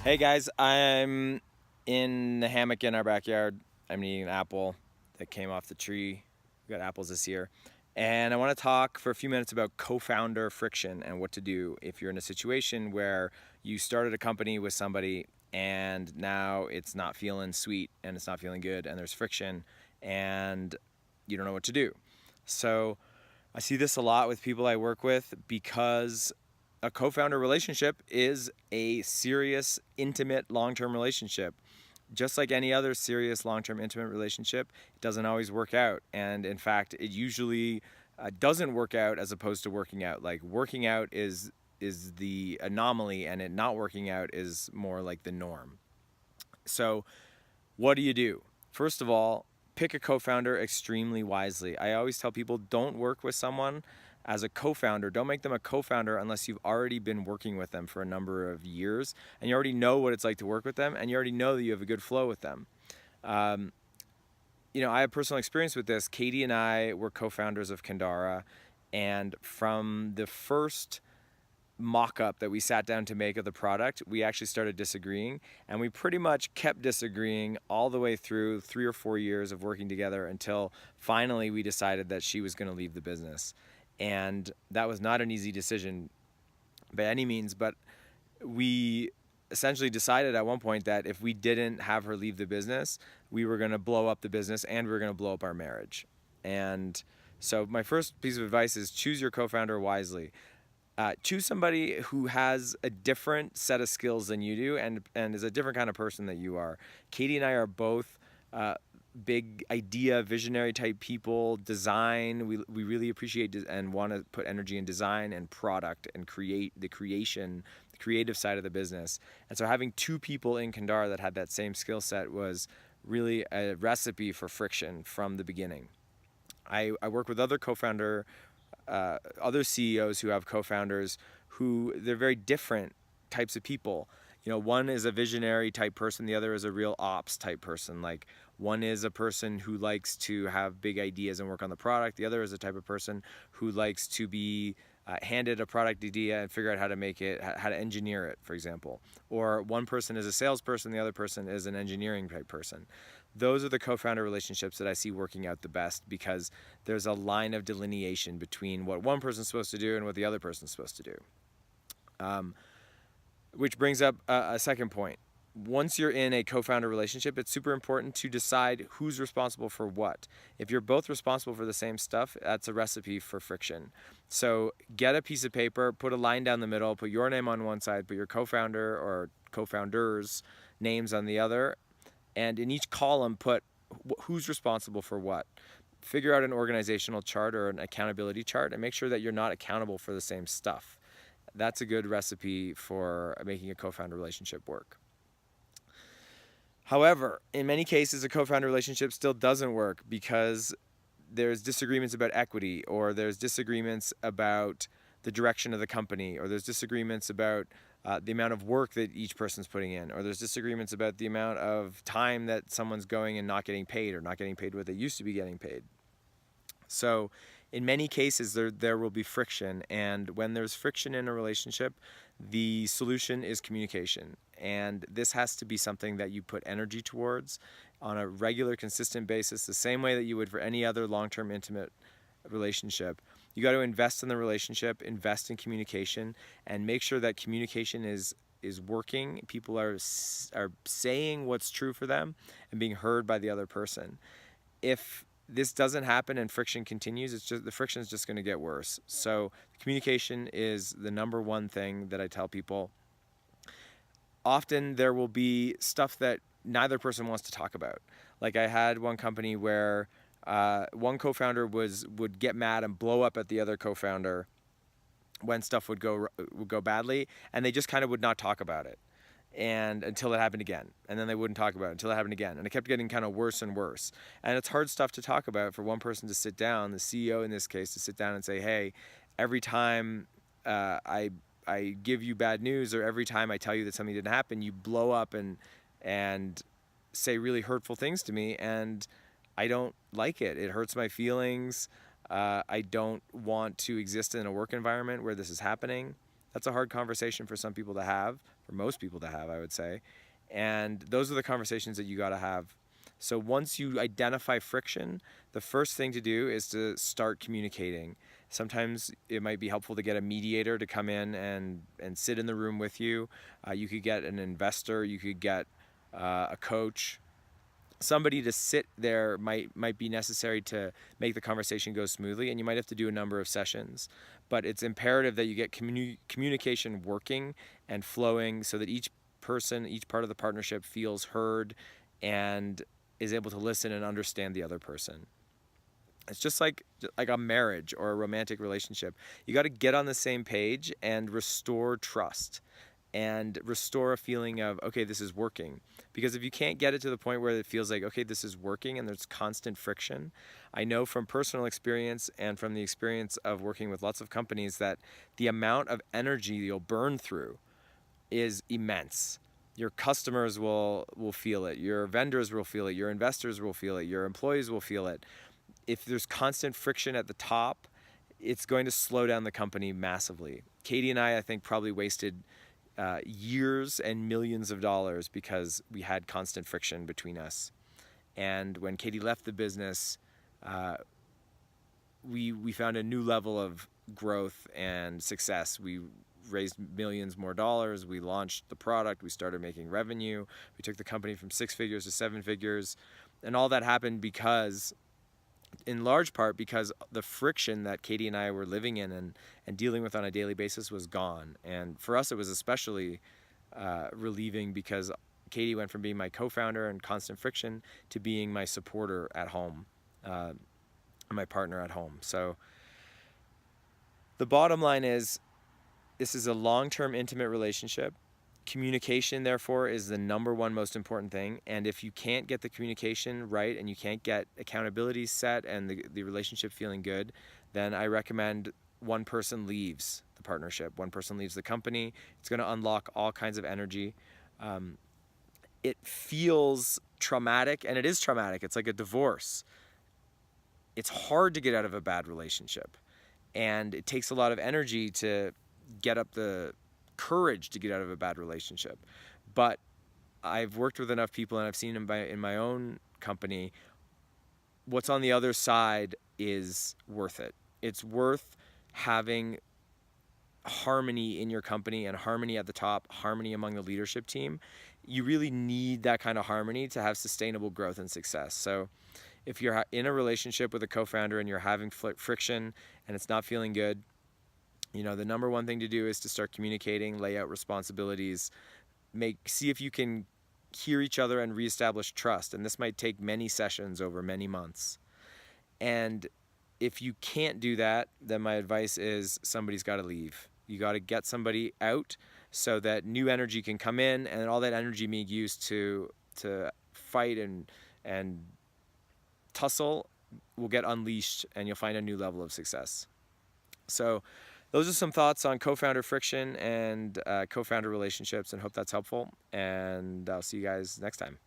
Hey guys, I'm in the hammock in our backyard. I'm eating an apple that came off the tree. We got apples this year. And I want to talk for a few minutes about co founder friction and what to do if you're in a situation where you started a company with somebody and now it's not feeling sweet and it's not feeling good and there's friction and you don't know what to do. So I see this a lot with people I work with because a co-founder relationship is a serious, intimate, long-term relationship. Just like any other serious, long-term, intimate relationship, it doesn't always work out. And in fact, it usually doesn't work out as opposed to working out. Like working out is the anomaly, and it not working out is more like the norm. So what do you do? First of all, pick a co founder extremely wisely. I always tell people don't work with someone as a co founder. Don't make them a co founder unless you've already been working with them for a number of years and you already know what it's like to work with them and you already know that you have a good flow with them. Um, I have personal experience with this. Katie and I were co founders of Kandara, and from the first mock-up that we sat down to make of the product, we actually started disagreeing, and we pretty much kept disagreeing all the way through 3 or 4 years of working together until finally we decided that she was going to leave the business. And that was not an easy decision by any means, but we essentially decided at one point that if we didn't have her leave the business, we were going to blow up the business and we were going to blow up our marriage. And so my first piece of advice is choose your co-founder wisely. Choose somebody who has a different set of skills than you do and is a different kind of person that you are. Katie and I are both big idea, visionary type people, design. We really appreciate and want to put energy in design and product and create the creative side of the business. And so having two people in Kandara that had that same skill set was really a recipe for friction from the beginning. I work with other CEOs who have co-founders who they're very different types of people. One is a visionary type person, the other is a real ops type person. Like one is a person who likes to have big ideas and work on the product. The other is a type of person who likes to be handed a product idea and figure out how to make it, how to engineer it, for example. Or one person is a salesperson, the other person is an engineering type person. Those are the co-founder relationships that I see working out the best because there's a line of delineation between what one person's supposed to do and what the other person's supposed to do. Which brings up a second point. Once you're in a co-founder relationship, it's super important to decide who's responsible for what. If you're both responsible for the same stuff, that's a recipe for friction. So get a piece of paper, put a line down the middle, put your name on one side, put your co-founder or co-founders' names on the other, and in each column put who's responsible for what. Figure out an organizational chart or an accountability chart and make sure that you're not accountable for the same stuff. That's a good recipe for making a co-founder relationship work. However, in many cases, a co-founder relationship still doesn't work because there's disagreements about equity, or there's disagreements about the direction of the company, or there's disagreements about the amount of work that each person's putting in, or there's disagreements about the amount of time that someone's going and not getting paid, or not getting paid what they used to be getting paid. So in many cases, there will be friction. And when there's friction in a relationship, the solution is communication. And this has to be something that you put energy towards on a regular, consistent basis, the same way that you would for any other long-term, intimate relationship. You got to invest in the relationship, invest in communication, and make sure that communication is working. People are saying what's true for them and being heard by the other person. If this doesn't happen and friction continues, the friction is just going to get worse. So communication is the number one thing that I tell people. Often there will be stuff that neither person wants to talk about. Like I had one company where one co-founder would get mad and blow up at the other co-founder when stuff would go badly, and they just kind of would not talk about it, and until it happened again, and then they wouldn't talk about it until it happened again, and it kept getting kind of worse and worse. And it's hard stuff to talk about for one person to sit down, the CEO in this case, to sit down and say, hey, every time I give you bad news, or every time I tell you that something didn't happen, you blow up and say really hurtful things to me, and I don't like it. It hurts my feelings. I don't want to exist in a work environment where this is happening. That's a hard conversation for some people to have, for most people to have, I would say. And those are the conversations that you got to have. So once you identify friction, the first thing to do is to start communicating. Sometimes it might be helpful to get a mediator to come in and sit in the room with you. You could get an investor, you could get a coach. Somebody to sit there might be necessary to make the conversation go smoothly, and you might have to do a number of sessions. But it's imperative that you get communication working and flowing so that each person, each part of the partnership feels heard and is able to listen and understand the other person. It's just like a marriage or a romantic relationship. You got to get on the same page and restore trust and restore a feeling of, okay, this is working. Because if you can't get it to the point where it feels like, okay, this is working and there's constant friction, I know from personal experience and from the experience of working with lots of companies that the amount of energy you'll burn through is immense. Your customers will feel it, your vendors will feel it, your investors will feel it, your employees will feel it. If there's constant friction at the top, it's going to slow down the company massively. Katie and I think, probably wasted years and millions of dollars because we had constant friction between us. And when Katie left the business, we found a new level of growth and success. We raised millions more dollars. We launched the product. We started making revenue. We took the company from 6 figures to 7 figures. And all that happened because, in large part, because the friction that Katie and I were living in and dealing with on a daily basis was gone. And for us, it was especially relieving because Katie went from being my co-founder and constant friction to being my supporter at home, my partner at home. So the bottom line is, this is a long-term intimate relationship. Communication, therefore, is the number one most important thing. And if you can't get the communication right and you can't get accountability set and the relationship feeling good, then I recommend one person leaves the partnership. One person leaves the company. It's going to unlock all kinds of energy. It feels traumatic, and it is traumatic. It's like a divorce. It's hard to get out of a bad relationship. And it takes a lot of energy to get up the courage to get out of a bad relationship. But I've worked with enough people and I've seen in my own company, what's on the other side is worth it. It's worth having harmony in your company and harmony at the top, harmony among the leadership team. You really need that kind of harmony to have sustainable growth and success. So if you're in a relationship with a co-founder and you're having friction and it's not feeling good, the number one thing to do is to start communicating, lay out responsibilities, see if you can hear each other and reestablish trust. And this might take many sessions over many months. And if you can't do that, then my advice is somebody's got to leave. You got to get somebody out so that new energy can come in, and all that energy being used to fight and tussle will get unleashed, and you'll find a new level of success. So those are some thoughts on co-founder friction and co-founder relationships, and hope that's helpful. And I'll see you guys next time.